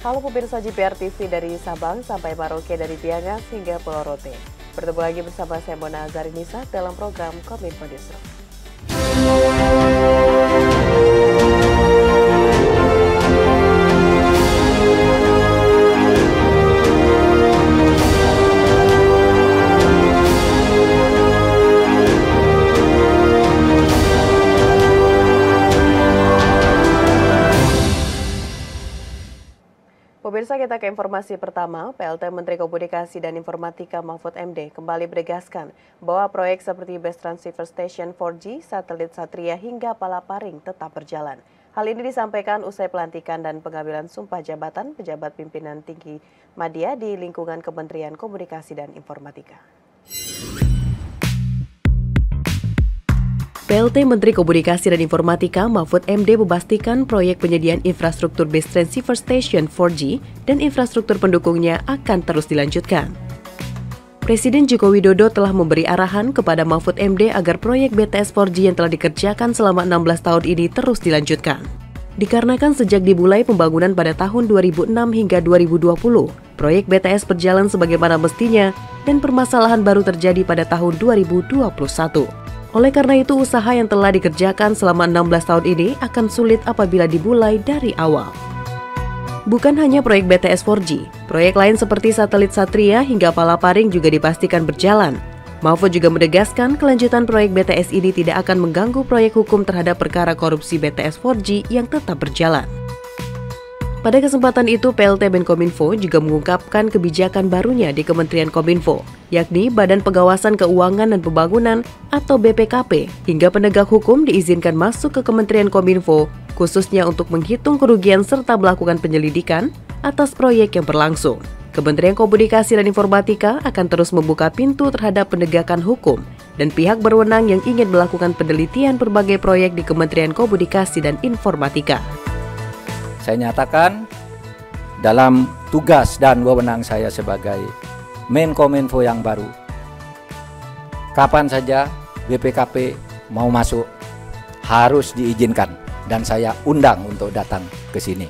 Halo pemirsa JPR TV dari Sabang sampai Merauke dari Piangas hingga Pulau Rote. Bertemu lagi bersama saya Mona Azarinisa dalam program Kominfo Newsroom. Pemirsa, kita ke informasi pertama. PLT Menteri Komunikasi dan Informatika Mahfud MD kembali menegaskan bahwa proyek seperti Base Transceiver Station 4G, satelit Satria hingga Palaparing tetap berjalan. Hal ini disampaikan usai pelantikan dan pengambilan sumpah jabatan pejabat pimpinan tinggi media di lingkungan Kementerian Komunikasi dan Informatika. PLT Menteri Komunikasi dan Informatika Mahfud MD memastikan proyek penyediaan infrastruktur Base Transceiver Station 4G dan infrastruktur pendukungnya akan terus dilanjutkan. Presiden Joko Widodo telah memberi arahan kepada Mahfud MD agar proyek BTS 4G yang telah dikerjakan selama 16 tahun ini terus dilanjutkan. Dikarenakan sejak dimulai pembangunan pada tahun 2006 hingga 2020, proyek BTS berjalan sebagaimana mestinya dan permasalahan baru terjadi pada tahun 2021. Oleh karena itu, usaha yang telah dikerjakan selama 16 tahun ini akan sulit apabila dimulai dari awal. Bukan hanya proyek BTS 4G, proyek lain seperti satelit Satria hingga Palaparing juga dipastikan berjalan. Mahfud juga menegaskan kelanjutan proyek BTS ini tidak akan mengganggu proyek hukum terhadap perkara korupsi BTS 4G yang tetap berjalan. Pada kesempatan itu, PLT Menkominfo juga mengungkapkan kebijakan barunya di Kementerian Kominfo, yakni Badan Pengawasan Keuangan dan Pembangunan atau BPKP, hingga penegak hukum diizinkan masuk ke Kementerian Kominfo, khususnya untuk menghitung kerugian serta melakukan penyelidikan atas proyek yang berlangsung. Kementerian Komunikasi dan Informatika akan terus membuka pintu terhadap penegakan hukum dan pihak berwenang yang ingin melakukan penelitian berbagai proyek di Kementerian Komunikasi dan Informatika. Saya nyatakan dalam tugas dan wewenang saya sebagai Menkominfo yang baru, kapan saja BPKP mau masuk harus diizinkan dan saya undang untuk datang ke sini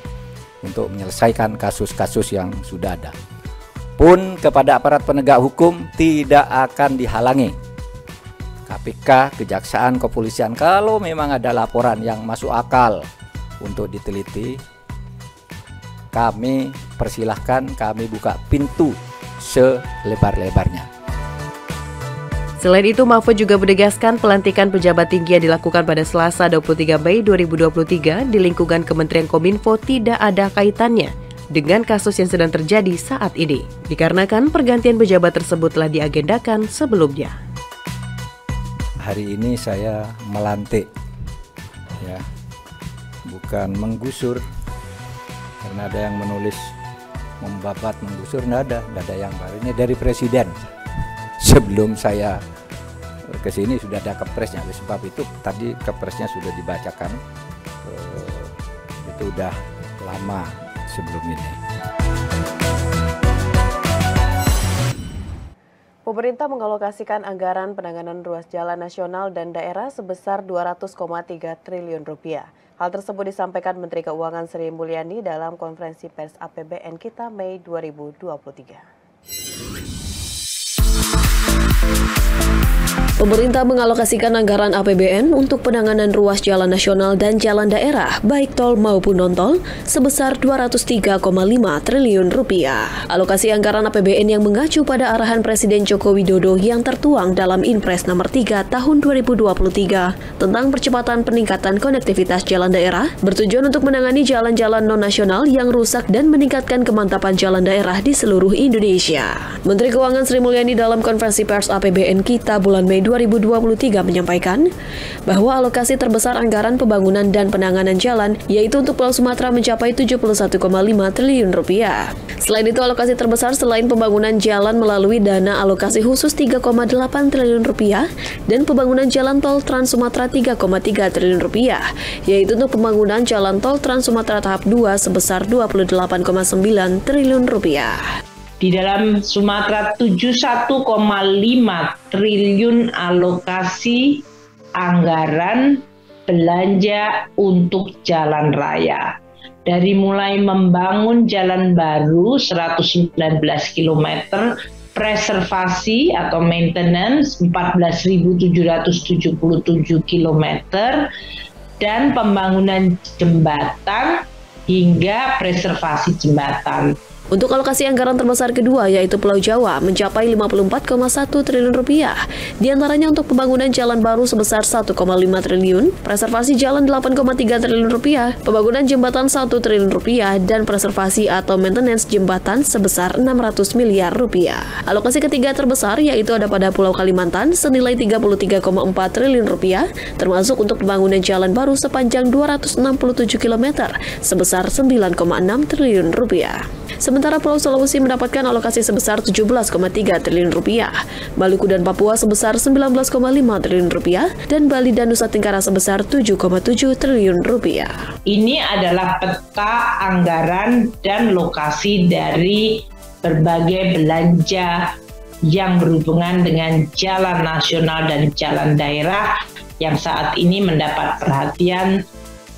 untuk menyelesaikan kasus-kasus yang sudah ada. Pun kepada aparat penegak hukum tidak akan dihalangi. KPK, Kejaksaan, Kepolisian, kalau memang ada laporan yang masuk akal untuk diteliti, kami persilahkan, kami buka pintu selebar-lebarnya. Selain itu, Mahfud juga menegaskan pelantikan pejabat tinggi yang dilakukan pada Selasa 23 Mei 2023 di lingkungan Kementerian Kominfo tidak ada kaitannya dengan kasus yang sedang terjadi saat ini, dikarenakan pergantian pejabat tersebut telah diagendakan sebelumnya. Hari ini saya melantik, ya, bukan menggusur. Karena ada yang menulis membabat, menggusur, nggak ada yang baru. Ini dari Presiden. Sebelum saya ke sini sudah ada kepresnya, oleh sebab itu tadi kepresnya sudah dibacakan. Itu udah lama sebelum ini. Pemerintah mengalokasikan anggaran penanganan ruas jalan nasional dan daerah sebesar Rp200,3 triliun. Hal tersebut disampaikan Menteri Keuangan Sri Mulyani dalam konferensi pers APBN Kita Mei 2023. Pemerintah mengalokasikan anggaran APBN untuk penanganan ruas jalan nasional dan jalan daerah, baik tol maupun non-tol, sebesar Rp203,5 triliun. Alokasi anggaran APBN yang mengacu pada arahan Presiden Joko Widodo yang tertuang dalam Inpres nomor 3 tahun 2023 tentang percepatan peningkatan konektivitas jalan daerah, bertujuan untuk menangani jalan-jalan non-nasional yang rusak dan meningkatkan kemantapan jalan daerah di seluruh Indonesia. Menteri Keuangan Sri Mulyani dalam konferensi pers APBN Kita bulan Mei 2023 menyampaikan bahwa alokasi terbesar anggaran pembangunan dan penanganan jalan yaitu untuk Pulau Sumatera mencapai Rp71,5 triliun. Selain itu, alokasi terbesar selain pembangunan jalan melalui dana alokasi khusus Rp3,8 triliun dan pembangunan jalan tol Trans Sumatera Rp3,3 triliun, yaitu untuk pembangunan jalan tol Trans Sumatera tahap 2 sebesar Rp28,9 triliun. Di dalam Sumatera 71,5 triliun alokasi anggaran belanja untuk jalan raya. dari mulai membangun jalan baru 119 km, preservasi atau maintenance 14.777 km, dan pembangunan jembatan hingga preservasi jembatan. Untuk alokasi anggaran terbesar kedua yaitu Pulau Jawa mencapai 54,1 triliun rupiah. Di antaranya untuk pembangunan jalan baru sebesar 1,5 triliun, preservasi jalan 8,3 triliun rupiah, pembangunan jembatan 1 triliun rupiah, dan preservasi atau maintenance jembatan sebesar 600 miliar rupiah. Alokasi ketiga terbesar yaitu ada pada Pulau Kalimantan senilai 33,4 triliun rupiah, termasuk untuk pembangunan jalan baru sepanjang 267 km sebesar 9,6 triliun rupiah. Sementara Pulau Sulawesi mendapatkan alokasi sebesar 17,3 triliun rupiah, Maluku dan Papua sebesar 19,5 triliun rupiah, dan Bali dan Nusa Tenggara sebesar 7,7 triliun rupiah. Ini adalah peta anggaran dan lokasi dari berbagai belanja yang berhubungan dengan jalan nasional dan jalan daerah yang saat ini mendapat perhatian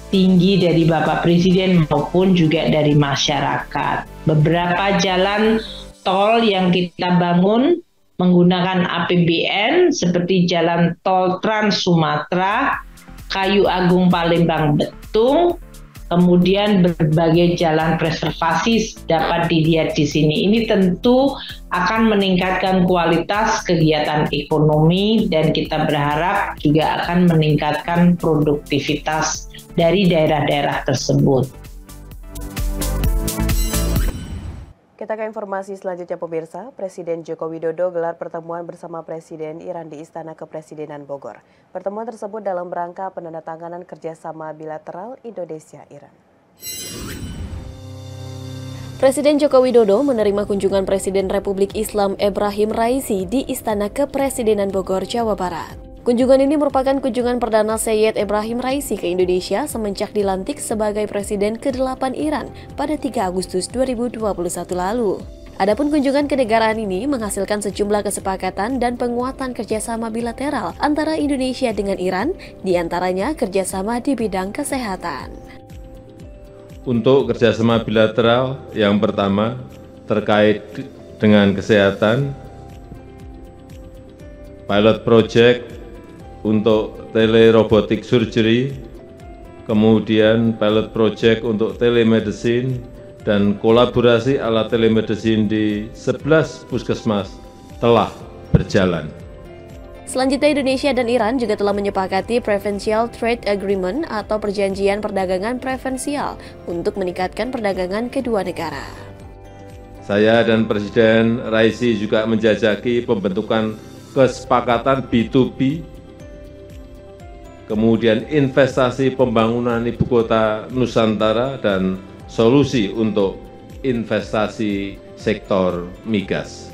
tinggi dari Bapak Presiden maupun juga dari masyarakat. Beberapa jalan tol yang kita bangun menggunakan APBN seperti jalan tol Trans Sumatera, Kayu Agung Palembang Betung, kemudian berbagai jalan preservasi dapat dilihat di sini. Ini tentu akan meningkatkan kualitas kegiatan ekonomi dan kita berharap juga akan meningkatkan produktivitas dari daerah-daerah tersebut. Kita ke informasi selanjutnya pemirsa, Presiden Joko Widodo gelar pertemuan bersama Presiden Iran di Istana Kepresidenan Bogor. Pertemuan tersebut dalam rangka penandatanganan kerjasama bilateral Indonesia-Iran. Presiden Joko Widodo menerima kunjungan Presiden Republik Islam Ebrahim Raisi di Istana Kepresidenan Bogor, Jawa Barat. Kunjungan ini merupakan kunjungan perdana Sayyid Ebrahim Raisi ke Indonesia semenjak dilantik sebagai Presiden ke-8 Iran pada 3 Agustus 2021 lalu. Adapun kunjungan kenegaraan ini menghasilkan sejumlah kesepakatan dan penguatan kerjasama bilateral antara Indonesia dengan Iran, diantaranya kerjasama di bidang kesehatan. Untuk kerjasama bilateral yang pertama terkait dengan kesehatan, pilot project untuk telerobotic surgery, kemudian pilot project untuk telemedicine, dan kolaborasi alat telemedicine di 11 puskesmas telah berjalan. Selanjutnya, Indonesia dan Iran juga telah menyepakati Preferential Trade Agreement atau perjanjian perdagangan preferensial untuk meningkatkan perdagangan kedua negara. Saya dan Presiden Raisi juga menjajaki pembentukan kesepakatan B2B, kemudian investasi pembangunan Ibu Kota Nusantara, dan solusi untuk investasi sektor migas.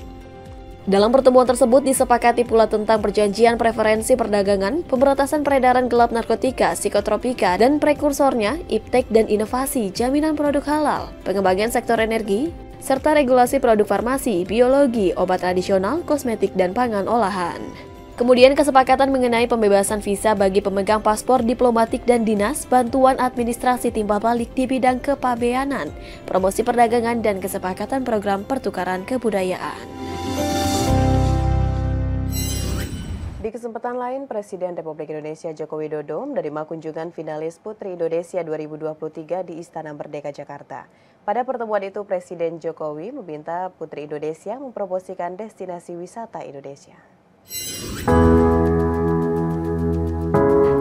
Dalam pertemuan tersebut disepakati pula tentang perjanjian preferensi perdagangan, pemberantasan peredaran gelap narkotika, psikotropika, dan prekursornya, iptek dan inovasi, jaminan produk halal, pengembangan sektor energi, serta regulasi produk farmasi, biologi, obat tradisional, kosmetik, dan pangan olahan. Kemudian kesepakatan mengenai pembebasan visa bagi pemegang paspor diplomatik dan dinas, bantuan administrasi timbal balik di bidang kepabeanan, promosi perdagangan, dan kesepakatan program pertukaran kebudayaan. Di kesempatan lain, Presiden Republik Indonesia Joko Widodo menerima kunjungan finalis Putri Indonesia 2023 di Istana Merdeka Jakarta. Pada pertemuan itu, Presiden Jokowi meminta Putri Indonesia mempromosikan destinasi wisata Indonesia.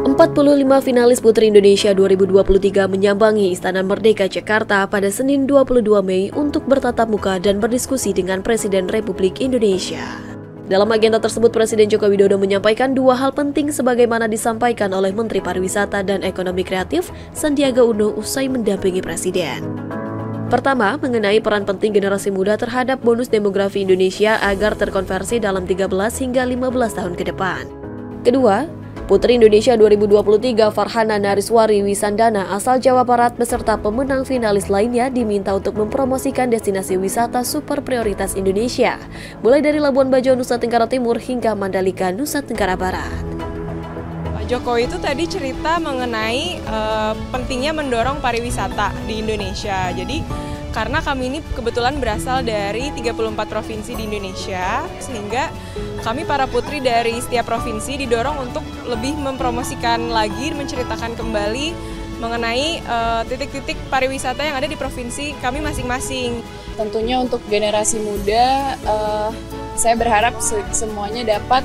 45 finalis Putri Indonesia 2023 menyambangi Istana Merdeka Jakarta pada Senin 22 Mei untuk bertatap muka dan berdiskusi dengan Presiden Republik Indonesia. Dalam agenda tersebut, Presiden Joko Widodo menyampaikan dua hal penting sebagaimana disampaikan oleh Menteri Pariwisata dan Ekonomi Kreatif Sandiaga Uno usai mendampingi Presiden. Pertama, mengenai peran penting generasi muda terhadap bonus demografi Indonesia agar terkonversi dalam 13 hingga 15 tahun ke depan. Kedua, Putri Indonesia 2023 Farhana Nariswari Wisandana asal Jawa Barat beserta pemenang finalis lainnya diminta untuk mempromosikan destinasi wisata super prioritas Indonesia, mulai dari Labuan Bajo, Nusa Tenggara Timur hingga Mandalika, Nusa Tenggara Barat. Jokowi itu tadi cerita mengenai pentingnya mendorong pariwisata di Indonesia. Jadi karena kami ini kebetulan berasal dari 34 provinsi di Indonesia, sehingga kami para putri dari setiap provinsi didorong untuk lebih mempromosikan lagi, menceritakan kembali mengenai titik-titik pariwisata yang ada di provinsi kami masing-masing. Tentunya untuk generasi muda, saya berharap semuanya dapat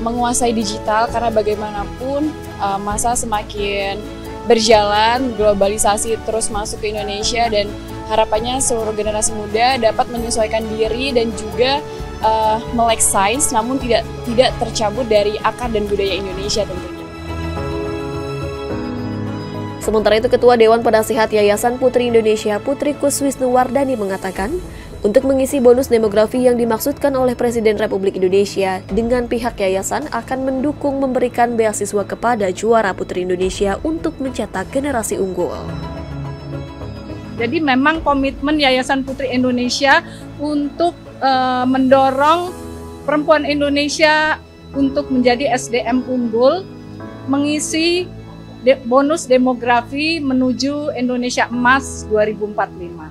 menguasai digital, karena bagaimanapun masa semakin berjalan, globalisasi terus masuk ke Indonesia, dan harapannya seluruh generasi muda dapat menyesuaikan diri dan juga melek sains, namun tidak tercabut dari akar dan budaya Indonesia tentunya. Sementara itu, Ketua Dewan Penasihat Yayasan Putri Indonesia Putri Kuswisnuwardani mengatakan, untuk mengisi bonus demografi yang dimaksudkan oleh Presiden Republik Indonesia, dengan pihak yayasan akan mendukung memberikan beasiswa kepada juara Putri Indonesia untuk mencetak generasi unggul. Jadi memang komitmen Yayasan Putri Indonesia untuk mendorong perempuan Indonesia untuk menjadi SDM unggul, mengisi bonus demografi menuju Indonesia Emas 2045.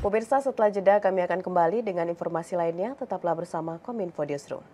Pemirsa, setelah jeda kami akan kembali dengan informasi lainnya. Tetaplah bersama Kominfo Newsroom.